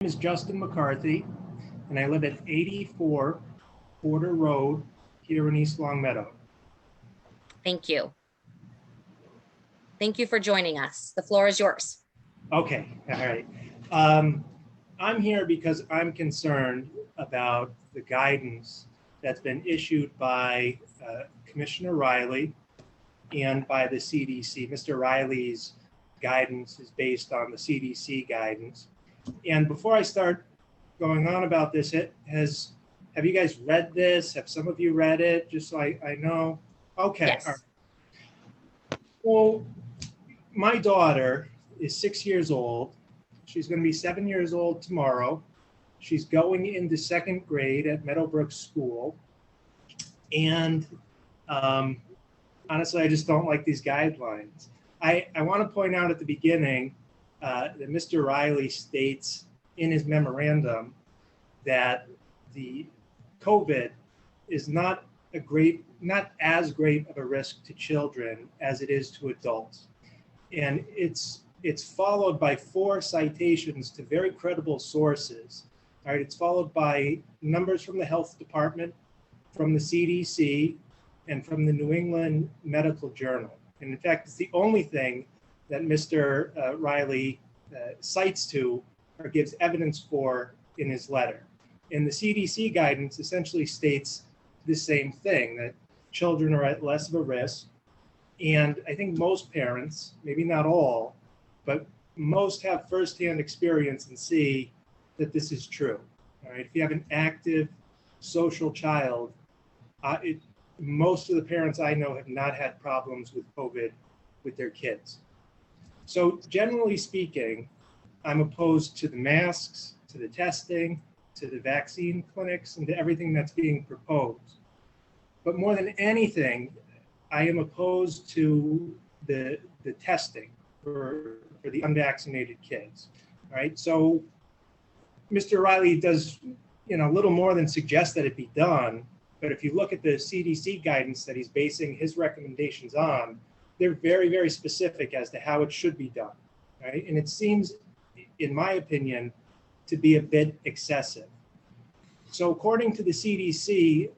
is Justin McCarthy, and I live at 84 Porter Road here in East Longmeadow. Thank you. Thank you for joining us. The floor is yours. Okay, all right. I'm here because I'm concerned about the guidance that's been issued by Commissioner Riley and by the CDC. Mr. Riley's guidance is based on the CDC guidance. And before I start going on about this, have you guys read this? Have some of you read it? Just so I know. Okay. Yes. All right. Well, my daughter is 6 years old. She's going to be 7 years old tomorrow. She's going into second grade at Meadowbrook School. And honestly, I just don't like these guidelines. I want to point out at the beginning that Mr. Riley states in his memorandum that the COVID is not as great of a risk to children as it is to adults. And it's followed by 4 citations to very credible sources. All right, it's followed by numbers from the health department, from the CDC, and from the New England Medical Journal. And in fact, it's the only thing that Mr. Riley cites to or gives evidence for in his letter. And the CDC guidance essentially states the same thing, that children are at less of a risk. And I think most parents, maybe not all, but most have firsthand experience and see that this is true. All right, if you have an active social child, most of the parents I know have not had problems with COVID with their kids. So generally speaking, I'm opposed to the masks, to the testing, to the vaccine clinics, and to everything that's being proposed. But more than anything, I am opposed to the testing for the unvaccinated kids. All right, so Mr. Riley does, a little more than suggest that it be done. But if you look at the CDC guidance that he's basing his recommendations on, they're very, very specific as to how it should be done. Right, and it seems, in my opinion, to be a bit excessive. So according to the CDC,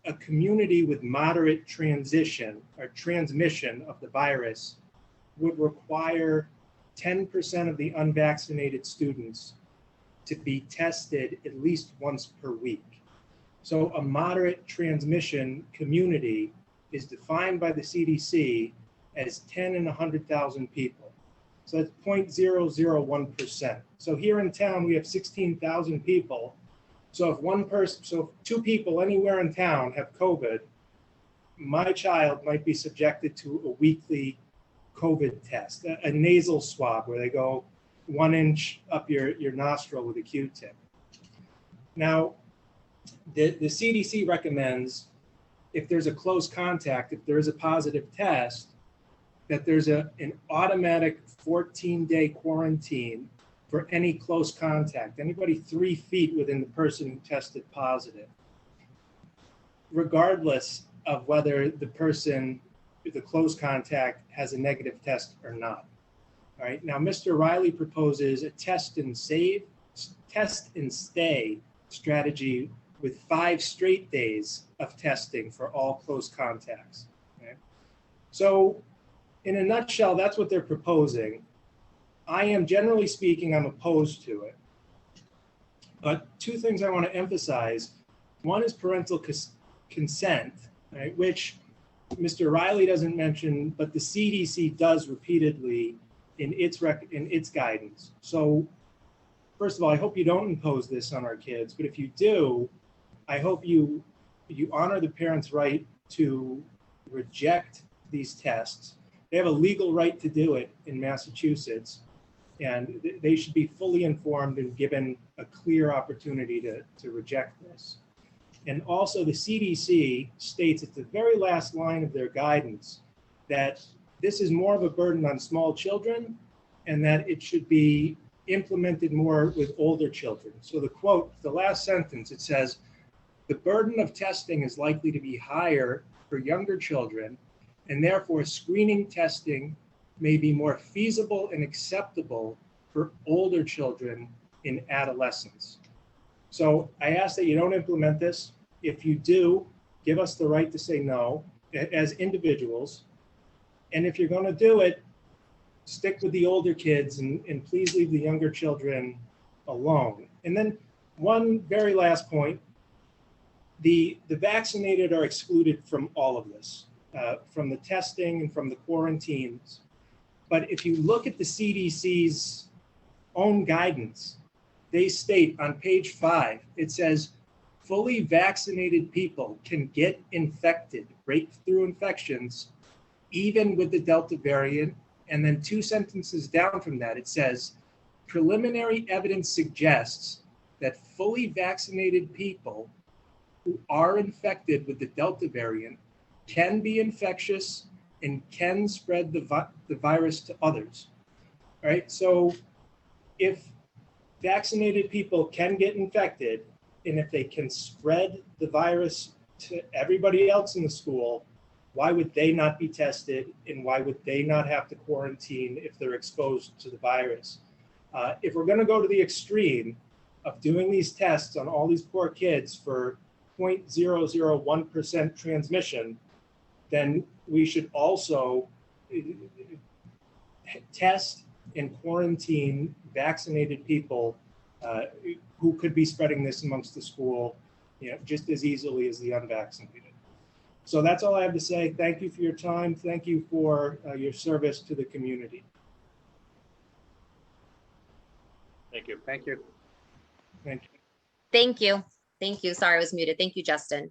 a community with moderate transmission of the virus would require 10% of the unvaccinated students to be tested at least once per week. So a moderate transmission community is defined by the CDC as 10 in 100,000 people. So that's 0.001%. So here in town, we have 16,000 people. So if 2 people anywhere in town have COVID, my child might be subjected to a weekly COVID test, a nasal swab where they go 1 inch up your nostril with a Q-tip. Now, the CDC recommends if there's a close contact, if there is a positive test, that there's an automatic 14-day quarantine for any close contact, anybody 3 feet within the person who tested positive, regardless of whether the person, the close contact, has a negative test or not. All right, now Mr. Riley proposes a test and stay strategy with 5 straight days of testing for all close contacts. Okay? So in a nutshell, that's what they're proposing. I am, generally speaking, I'm opposed to it. But 2 things I want to emphasize. One is parental consent, right, which Mr. Riley doesn't mention, but the CDC does repeatedly in its guidance. So first of all, I hope you don't impose this on our kids, but if you do, I hope you honor the parents' right to reject these tests. They have a legal right to do it in Massachusetts, and they should be fully informed and given a clear opportunity to reject this. And also the CDC states at the very last line of their guidance that this is more of a burden on small children and that it should be implemented more with older children. So the quote, the last sentence, it says, "The burden of testing is likely to be higher for younger children, and therefore screening testing may be more feasible and acceptable for older children in adolescence. So I ask that you don't implement this. If you do, give us the right to say no as individuals. And if you're going to do it, stick with the older kids and please leave the younger children alone. And then one very last point, the vaccinated are excluded from all of this, from the testing and from the quarantines. But if you look at the CDC's own guidance, they state on page 5, it says, fully vaccinated people can get infected, breakthrough infections, even with the Delta variant. And then 2 sentences down from that, it says, preliminary evidence suggests that fully vaccinated people who are infected with the Delta variant can be infectious and can spread the virus to others. All right, so if vaccinated people can get infected, and if they can spread the virus to everybody else in the school, why would they not be tested, and why would they not have to quarantine if they're exposed to the virus? If we're going to go to the extreme of doing these tests on all these poor kids for 0.001% transmission, then we should also test and quarantine vaccinated people who could be spreading this amongst the school, just as easily as the unvaccinated. So that's all I have to say. Thank you for your time. Thank you for your service to the community. Thank you. Thank you. Thank you. Thank you. Thank you. Sorry, I was muted. Thank you, Justin.